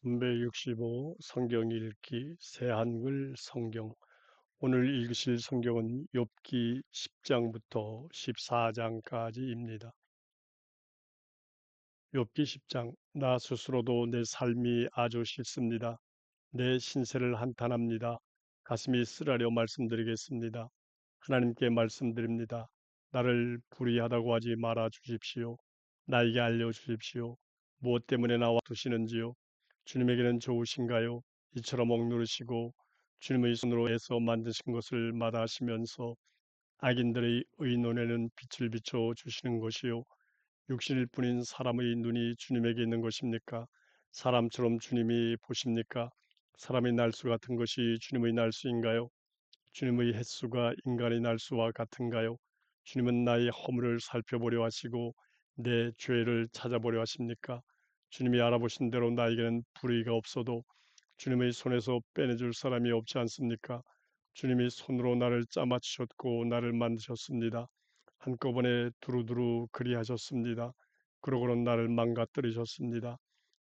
365 성경 읽기 새한글 성경. 오늘 읽으실 성경은 욥기 10장부터 14장까지입니다. 욥기 10장. 나 스스로도 내 삶이 아주 싫습니다. 내 신세를 한탄합니다. 가슴이 쓰라려 말씀드리겠습니다. 하나님께 말씀드립니다. 나를 불의하다고 하지 말아 주십시오. 나에게 알려주십시오. 무엇 때문에 나와 두시는지요? 주님에게는 좋으신가요? 이처럼 억누르시고 주님의 손으로 해서 만드신 것을 마다하시면서 악인들의 의논에는 빛을 비춰 주시는 것이요. 육신일 뿐인 사람의 눈이 주님에게 있는 것입니까? 사람처럼 주님이 보십니까? 사람의 날수 같은 것이 주님의 날수인가요? 주님의 햇수가 인간의 날수와 같은가요? 주님은 나의 허물을 살펴보려 하시고 내 죄를 찾아보려 하십니까? 주님이 알아보신 대로 나에게는 불의가 없어도 주님의 손에서 빼내줄 사람이 없지 않습니까? 주님이 손으로 나를 짜맞추셨고 나를 만드셨습니다. 한꺼번에 두루두루 그리하셨습니다. 그러고는 나를 망가뜨리셨습니다.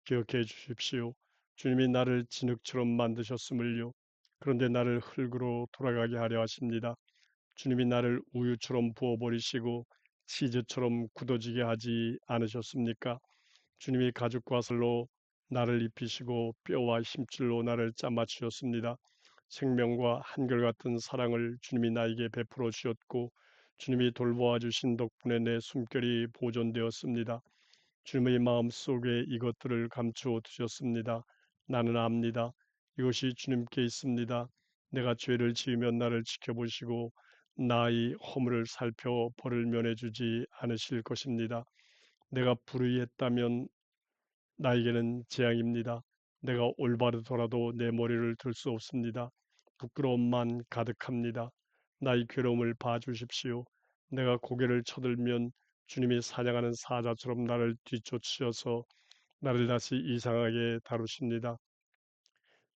기억해 주십시오. 주님이 나를 진흙처럼 만드셨음을요. 그런데 나를 흙으로 돌아가게 하려 하십니다. 주님이 나를 우유처럼 부어버리시고 치즈처럼 굳어지게 하지 않으셨습니까? 주님이 가죽과 살로 나를 입히시고 뼈와 힘줄로 나를 짜맞추셨습니다. 생명과 한결같은 사랑을 주님이 나에게 베풀어 주셨고 주님이 돌보아 주신 덕분에 내 숨결이 보존되었습니다. 주님의 마음속에 이것들을 감추어 두셨습니다. 나는 압니다. 이것이 주님께 있습니다. 내가 죄를 지으면 나를 지켜보시고 나의 허물을 살펴 벌을 면해주지 않으실 것입니다. 내가 불의했다면 나에게는 재앙입니다. 내가 올바르더라도 내 머리를 들 수 없습니다. 부끄러움만 가득합니다. 나의 괴로움을 봐주십시오. 내가 고개를 쳐들면 주님이 사냥하는 사자처럼 나를 뒤쫓으셔서 나를 다시 이상하게 다루십니다.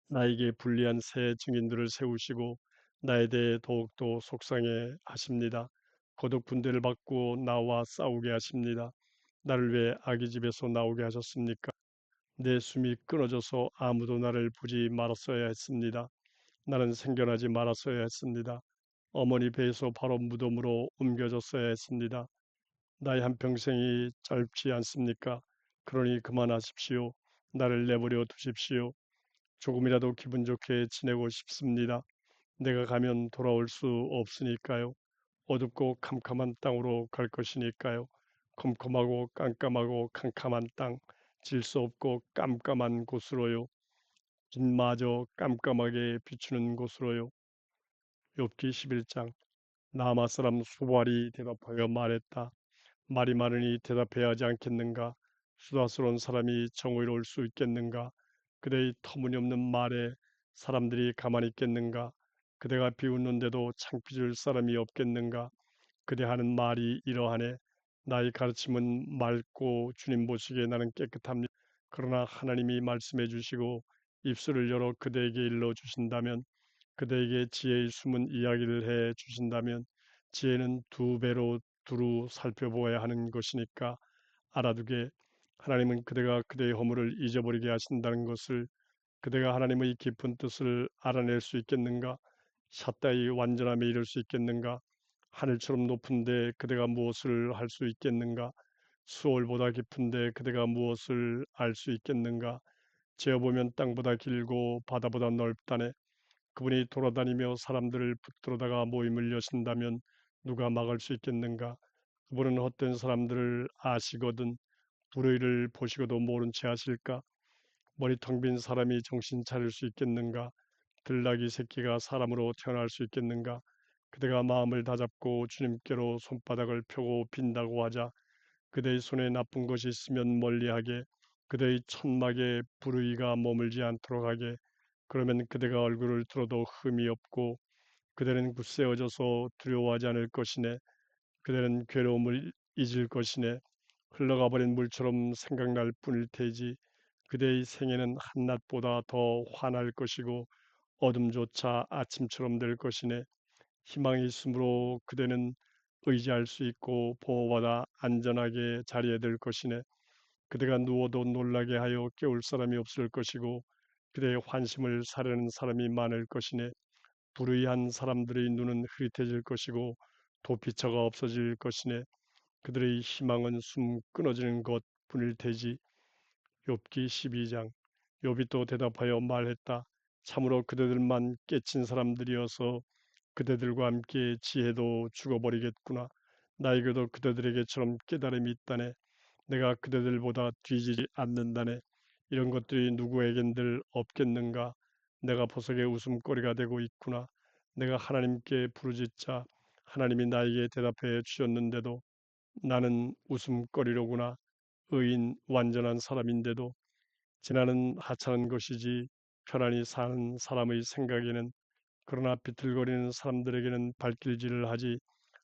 나에게 불리한 새 증인들을 세우시고 나에 대해 더욱더 속상해 하십니다. 거듭 군대를 받고 나와 싸우게 하십니다. 나를 왜 아기 집에서 나오게 하셨습니까? 내 숨이 끊어져서 아무도 나를 보지 말았어야 했습니다. 나는 생겨나지 말았어야 했습니다. 어머니 배에서 바로 무덤으로 옮겨졌어야 했습니다. 나의 한평생이 짧지 않습니까? 그러니 그만하십시오. 나를 내버려 두십시오. 조금이라도 기분 좋게 지내고 싶습니다. 내가 가면 돌아올 수 없으니까요. 어둡고 캄캄한 땅으로 갈 것이니까요. 컴컴하고 깜깜하고 캄캄한 땅, 질 수 없고 깜깜한 곳으로요. 빛마저 깜깜하게 비추는 곳으로요. 욥기 11장. 나아마 사람 수발이 대답하여 말했다. 말이 많으니 대답해야 하지 않겠는가? 수다스러운 사람이 정의로울 수 있겠는가? 그대의 터무니없는 말에 사람들이 가만히 있겠는가? 그대가 비웃는데도 창피줄 사람이 없겠는가? 그대 하는 말이 이러하네. 나의 가르침은 맑고 주님 보시기에 나는 깨끗합니다. 그러나 하나님이 말씀해 주시고 입술을 열어 그대에게 일러 주신다면, 그대에게 지혜의 숨은 이야기를 해 주신다면, 지혜는 두 배로 두루 살펴보아야 하는 것이니까 알아두게. 하나님은 그대가 그대의 허물을 잊어버리게 하신다는 것을, 그대가 하나님의 깊은 뜻을 알아낼 수 있겠는가? 샷다의 완전함에 이를 수 있겠는가? 하늘처럼 높은데 그대가 무엇을 할 수 있겠는가? 수월보다 깊은데 그대가 무엇을 알 수 있겠는가? 재어보면 땅보다 길고 바다보다 넓다네. 그분이 돌아다니며 사람들을 붙들어다가 모임을 여신다면 누가 막을 수 있겠는가? 그분은 헛된 사람들을 아시거든 불의를 보시고도 모른 채 하실까? 머리 텅 빈 사람이 정신 차릴 수 있겠는가? 들나귀 새끼가 사람으로 태어날 수 있겠는가? 그대가 마음을 다잡고 주님께로 손바닥을 펴고 빈다고 하자. 그대의 손에 나쁜 것이 있으면 멀리하게. 그대의 천막에 불의가 머물지 않도록 하게. 그러면 그대가 얼굴을 들어도 흠이 없고 그대는 굳세어져서 두려워하지 않을 것이네. 그대는 괴로움을 잊을 것이네. 흘러가 버린 물처럼 생각날 뿐일 테지. 그대의 생애는 한낮보다 더 환할 것이고 어둠조차 아침처럼 될 것이네. 희망이 있으므로 그대는 의지할 수 있고 보호받아 안전하게 자리에 들 것이네. 그대가 누워도 놀라게 하여 깨울 사람이 없을 것이고 그대의 환심을 사려는 사람이 많을 것이네. 불의한 사람들의 눈은 흐릿해질 것이고 도피처가 없어질 것이네. 그들의 희망은 숨 끊어지는 것뿐일 테지. 욥기 12장. 욥이 또 대답하여 말했다. 참으로 그대들만 깨친 사람들이어서 그대들과 함께 지혜도 죽어버리겠구나. 나에게도 그대들에게처럼 깨달음이 있다네. 내가 그대들보다 뒤지지 않는다네. 이런 것들이 누구에겐들 없겠는가? 내가 보석의 웃음거리가 되고 있구나. 내가 하나님께 부르짖자 하나님이 나에게 대답해 주셨는데도 나는 웃음거리로구나. 의인 완전한 사람인데도 지나는 하찮은 것이지 편안히 사는 사람의 생각에는 그러나 비틀거리는 사람들에게는 발길질을 하지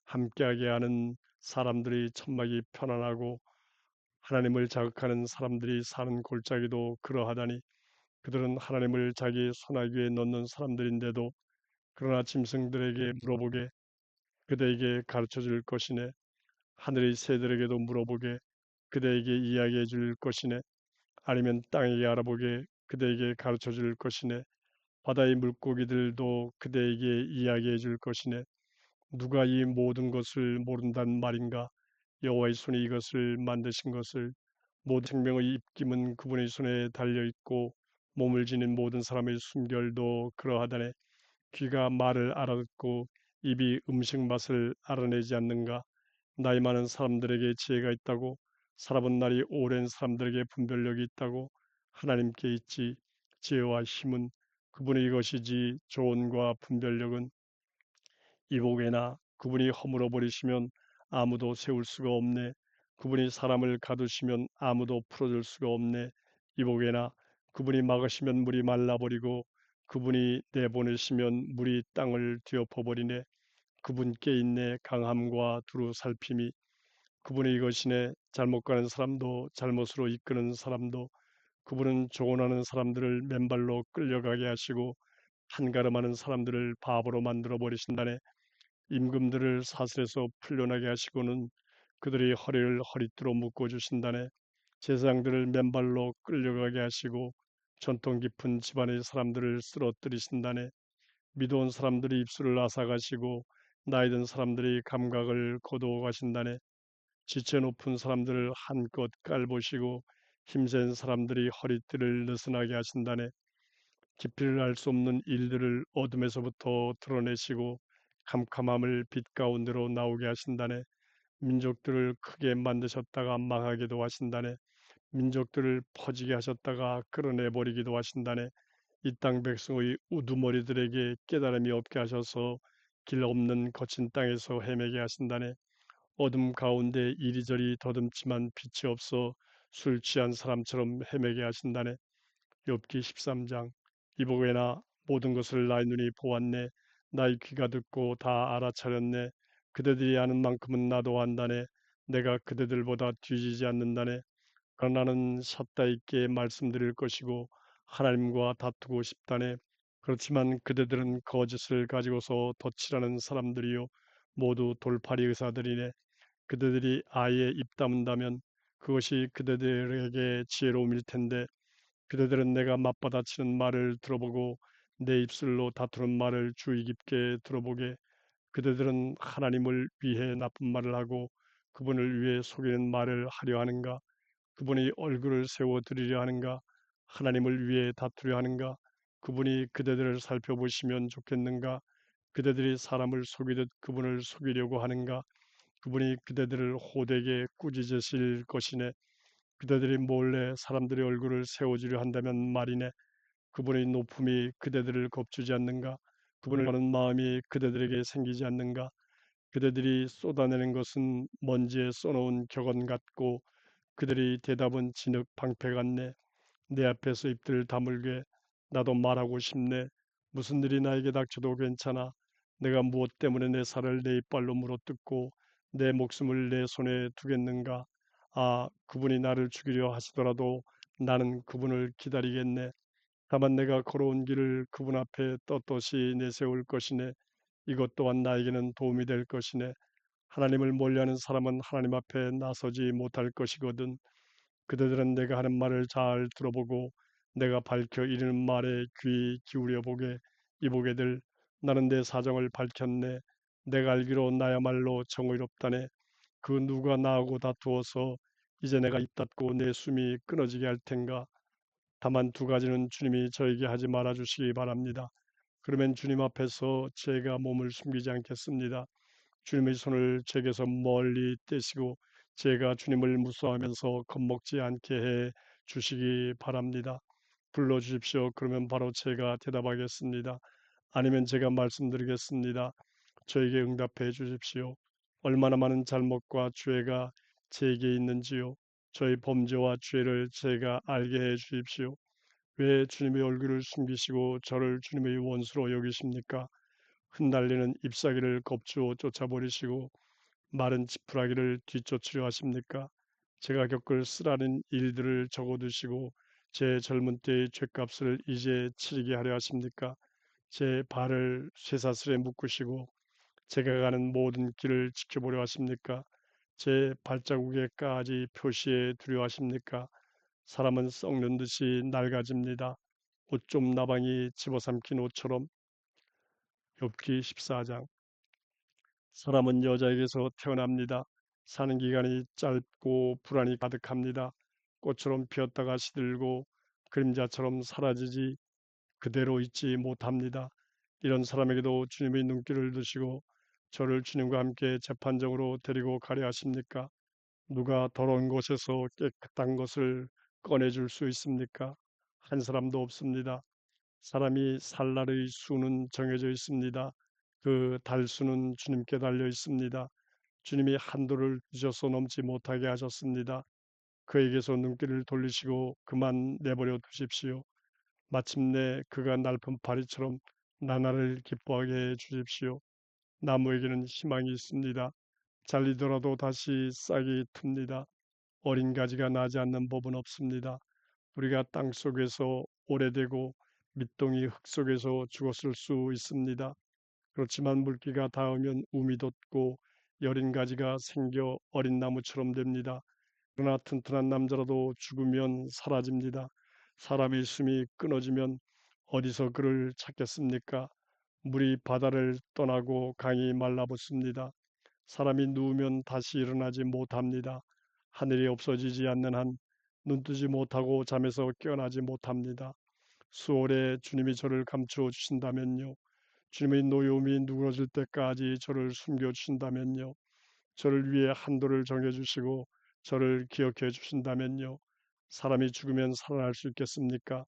함께하게 하는 사람들의 천막이 편안하고 하나님을 자극하는 사람들이 사는 골짜기도 그러하다니 그들은 하나님을 자기 손아귀에 넣는 사람들인데도 그러나 짐승들에게 물어보게 그대에게 가르쳐 줄 것이네. 하늘의 새들에게도 물어보게 그대에게 이야기해 줄 것이네. 아니면 땅에게 알아보게 그대에게 가르쳐 줄 것이네. 바다의 물고기들도 그대에게 이야기해 줄 것이네. 누가 이 모든 것을 모른단 말인가? 여호와의 손이 이것을 만드신 것을 모든 생명의 입김은 그분의 손에 달려 있고 몸을 지닌 모든 사람의 숨결도 그러하다네. 귀가 말을 알아듣고 입이 음식 맛을 알아내지 않는가? 나이 많은 사람들에게 지혜가 있다고 살아본 날이 오랜 사람들에게 분별력이 있다고 하나님께 있지. 지혜와 힘은 그분의 것이지 조언과 분별력은 이복에나 그분이 허물어 버리시면 아무도 세울 수가 없네. 그분이 사람을 가두시면 아무도 풀어줄 수가 없네. 이복에나 그분이 막으시면 물이 말라버리고 그분이 내보내시면 물이 땅을 뒤엎어버리네. 그분께 있네 강함과 두루 살핌이 그분의 이것이네. 잘못 가는 사람도 잘못으로 이끄는 사람도 그분은 조언하는 사람들을 맨발로 끌려가게 하시고 한가름하는 사람들을 바보로 만들어 버리신다네. 임금들을 사슬에서 풀려나게 하시고는 그들의 허리를 허리띠로 묶어 주신다네. 제사장들을 맨발로 끌려가게 하시고 전통 깊은 집안의 사람들을 쓰러뜨리신다네. 미도온 사람들이 입술을 앗아가시고 나이든 사람들이 감각을 거두어 가신다네. 지체 높은 사람들을 한껏 깔보시고 힘센 사람들이 허리띠를 느슨하게 하신다네. 깊이를 알 수 없는 일들을 어둠에서부터 드러내시고 캄캄함을 빛 가운데로 나오게 하신다네. 민족들을 크게 만드셨다가 망하게도 하신다네. 민족들을 퍼지게 하셨다가 끌어내버리기도 하신다네. 이 땅 백성의 우두머리들에게 깨달음이 없게 하셔서 길 없는 거친 땅에서 헤매게 하신다네. 어둠 가운데 이리저리 더듬지만 빛이 없어 술 취한 사람처럼 헤매게 하신다네. 욥기 13장. 이보게나 모든 것을 나의 눈이 보았네. 나의 귀가 듣고 다 알아차렸네. 그대들이 아는 만큼은 나도 안다네. 내가 그대들보다 뒤지지 않는다네. 그러나 나는 샷다 있게 말씀드릴 것이고 하나님과 다투고 싶다네. 그렇지만 그대들은 거짓을 가지고서 덧칠하는 사람들이요 모두 돌팔이 의사들이네. 그대들이 아예 입 다문다면 그것이 그대들에게 지혜로움일 텐데 그대들은 내가 맞받아치는 말을 들어보고 내 입술로 다투는 말을 주의 깊게 들어보게 그대들은 하나님을 위해 나쁜 말을 하고 그분을 위해 속이는 말을 하려 하는가 그분이 얼굴을 세워 드리려 하는가 하나님을 위해 다투려 하는가 그분이 그대들을 살펴보시면 좋겠는가 그대들이 사람을 속이듯 그분을 속이려고 하는가 그분이 그대들을 호되게 꾸짖으실 것이네. 그대들이 몰래 사람들의 얼굴을 세워주려 한다면 말이네. 그분의 높음이 그대들을 겁주지 않는가? 그분을 아는 마음이 그대들에게 생기지 않는가? 그대들이 쏟아내는 것은 먼지에 써놓은 격언 같고 그들의 대답은 진흙 방패 같네. 내 앞에서 입들 다물게 나도 말하고 싶네. 무슨 일이 나에게 닥쳐도 괜찮아. 내가 무엇 때문에 내 살을 내 이빨로 물어뜯고 내 목숨을 내 손에 두겠는가. 아, 그분이 나를 죽이려 하시더라도 나는 그분을 기다리겠네. 다만 내가 걸어온 길을 그분 앞에 떳떳이 내세울 것이네. 이것 또한 나에게는 도움이 될 것이네. 하나님을 멀리하는 사람은 하나님 앞에 나서지 못할 것이거든. 그대들은 내가 하는 말을 잘 들어보고 내가 밝혀 이르는 말에 귀 기울여 보게 이보게 될 나는 내 사정을 밝혔네. 내가 알기로 나야말로 정의롭다네. 그 누가 나하고 다투어서 이제 내가 입 닫고 내 숨이 끊어지게 할 텐가. 다만 두 가지는 주님이 저에게 하지 말아 주시기 바랍니다. 그러면 주님 앞에서 제가 몸을 숨기지 않겠습니다. 주님의 손을 제게서 멀리 떼시고 제가 주님을 무서워하면서 겁먹지 않게 해 주시기 바랍니다. 불러 주십시오. 그러면 바로 제가 대답하겠습니다. 아니면 제가 말씀드리겠습니다. 저에게 응답해 주십시오. 얼마나 많은 잘못과 죄가 제게 있는지요. 저의 범죄와 죄를 제가 알게 해 주십시오. 왜 주님의 얼굴을 숨기시고 저를 주님의 원수로 여기십니까? 흩날리는 잎사귀를 겁주어 쫓아버리시고 마른 지푸라기를 뒤쫓으려 하십니까? 제가 겪을 쓰라린 일들을 적어두시고 제 젊은 때의 죗값을 이제 치르게 하려 하십니까? 제 발을 쇠사슬에 묶으시고 제가 가는 모든 길을 지켜보려 하십니까? 제 발자국에까지 표시해 두려 하십니까? 사람은 썩는 듯이 낡아집니다. 옷 좀 나방이 집어삼킨 옷처럼. 욥기 14장. 사람은 여자에게서 태어납니다. 사는 기간이 짧고 불안이 가득합니다. 꽃처럼 피었다가 시들고 그림자처럼 사라지지 그대로 있지 못합니다. 이런 사람에게도 주님의 눈길을 두시고 저를 주님과 함께 재판정으로 데리고 가려 하십니까? 누가 더러운 곳에서 깨끗한 것을 꺼내줄 수 있습니까? 한 사람도 없습니다. 사람이 살 날의 수는 정해져 있습니다. 그 달수는 주님께 달려 있습니다. 주님이 한도를 두셔서 넘지 못하게 하셨습니다. 그에게서 눈길을 돌리시고 그만 내버려 두십시오. 마침내 그가 날픈 파리처럼 나날을 기뻐하게 해 주십시오. 나무에게는 희망이 있습니다. 잘리더라도 다시 싹이 틉니다. 어린 가지가 나지 않는 법은 없습니다. 우리가 땅 속에서 오래되고 밑동이 흙 속에서 죽었을 수 있습니다. 그렇지만 물기가 닿으면 움이 돋고 여린 가지가 생겨 어린 나무처럼 됩니다. 그러나 튼튼한 남자라도 죽으면 사라집니다. 사람의 숨이 끊어지면 어디서 그를 찾겠습니까? 물이 바다를 떠나고 강이 말라붙습니다. 사람이 누우면 다시 일어나지 못합니다. 하늘이 없어지지 않는 한 눈뜨지 못하고 잠에서 깨어나지 못합니다. 수월에 주님이 저를 감추어 주신다면요. 주님의 노여움이 누그러질 때까지 저를 숨겨 주신다면요. 저를 위해 한도를 정해 주시고 저를 기억해 주신다면요. 사람이 죽으면 살아날 수 있겠습니까?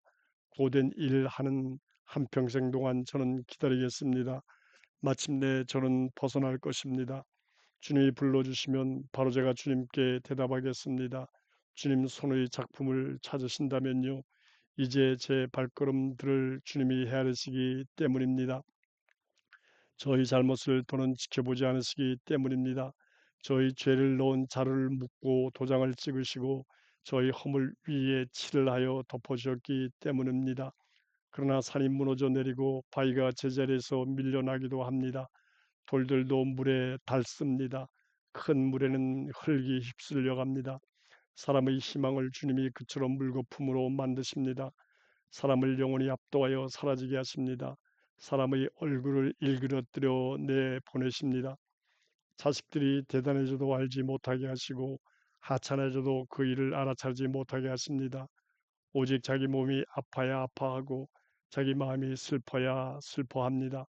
고된 일하는 한평생 동안 저는 기다리겠습니다. 마침내 저는 벗어날 것입니다. 주님이 불러주시면 바로 제가 주님께 대답하겠습니다. 주님 손의 작품을 찾으신다면요. 이제 제 발걸음들을 주님이 헤아리시기 때문입니다. 저희 잘못을 더는 지켜보지 않으시기 때문입니다. 저희 죄를 넣은 자루를 묶고 도장을 찍으시고 저희 허물 위에 칠을 하여 덮어주셨기 때문입니다. 그러나 산이 무너져 내리고 바위가 제자리에서 밀려나기도 합니다. 돌들도 물에 닳습니다. 큰 물에는 흙이 휩쓸려 갑니다. 사람의 희망을 주님이 그처럼 물거품으로 만드십니다. 사람을 영원히 압도하여 사라지게 하십니다. 사람의 얼굴을 일그러뜨려 내보내십니다. 자식들이 대단해져도 알지 못하게 하시고 하찮아져도 그 일을 알아차리지 못하게 하십니다. 오직 자기 몸이 아파야 아파하고 자기 마음이 슬퍼야 슬퍼합니다.